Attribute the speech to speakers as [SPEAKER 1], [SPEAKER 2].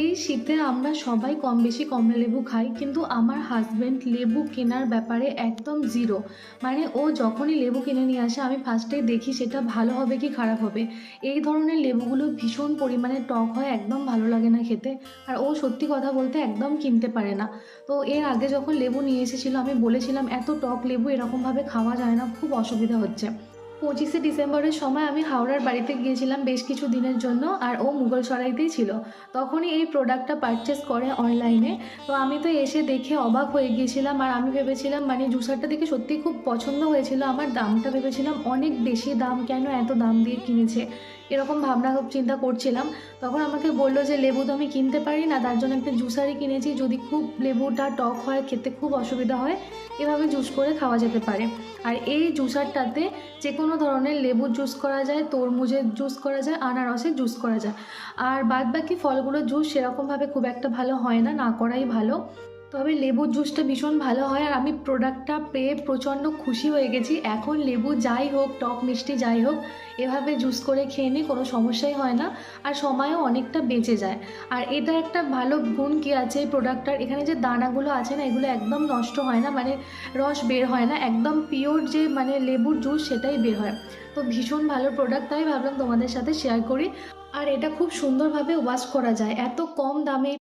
[SPEAKER 1] এই শীতে আমরা সবাই কম বেশি কমলা লেবু খাই, কিন্তু আমার হাজবেন্ড লেবু কেনার ব্যাপারে একদম জিরো। মানে ও যখনই লেবু কিনে নিয়ে আসে আমি ফার্স্টেই দেখি সেটা ভালো হবে কি খারাপ হবে। এই ধরনের লেবুগুলো ভীষণ পরিমাণে টক হয়, একদম ভালো লাগে না খেতে। আর ও সত্যি কথা বলতে একদম কিনতে পারে না। তো এর আগে যখন লেবু নিয়ে এসেছিল আমি বলেছিলাম এত টক লেবু এরকমভাবে খাওয়া যায় না, খুব অসুবিধা হচ্ছে। 25শে ডিসেম্বরের সময় আমি হাওড়ার বাড়িতে গিয়েছিলাম বেশ কিছু দিনের জন্য, আর ও মুঘলসরাইতেই ছিল। তখনই এই প্রোডাক্টটা পারচেস করে অনলাইনে। তো আমি তো এসে দেখে অবাক হয়ে গিয়েছিলাম, আর আমি ভেবেছিলাম মানে জুসারটা দেখে সত্যিই খুব পছন্দ হয়েছিল আমার। দামটা ভেবেছিলাম অনেক বেশি দাম, কেন এত দাম দিয়ে কিনেছে, এরকম ভাবনা চিন্তা করছিলাম। তখন আমাকে বলল যে লেবু তো আমি কিনতে পারি না, তার জন্য একটা জুসারই কিনেছি, যদি খুব লেবুটা টক হয় খেতে খুব অসুবিধা হয় এভাবে জুস করে খাওয়া যেতে পারে। আর এই জুসারটাতে যে কোনো ধরনের লেবুর জুস করা যায়, তরমুজের জুস করা যায়, আনারসের জুস করা যায়। আর বাদবাকি ফলগুলোর জুস সেরকমভাবে খুব একটা ভালো হয় না, না করাই ভালো। তবে লেবুর জুসটা ভীষণ ভালো হয়, আর আমি প্রোডাক্টটা পেয়ে প্রচণ্ড খুশি হয়ে গেছি। এখন লেবু যাই হোক, টক মিষ্টি যাই হোক, এভাবে জুস করে খেয়ে নিই, কোনো সমস্যাই হয় না। আর সময়ও অনেকটা বেঁচে যায়। আর এটা একটা ভালো গুণ কী আছে এই প্রোডাক্টটার, এখানে যে দানাগুলো আছে না এগুলো একদম নষ্ট হয় না, মানে রস বের হয় না, একদম পিওর যে মানে লেবুর জুস সেটাই বের হয়। তো ভীষণ ভালো প্রোডাক্ট, তাই ভাবলাম তোমাদের সাথে শেয়ার করি। আর এটা খুব সুন্দরভাবে ওয়াশ করা যায়, এত কম দামে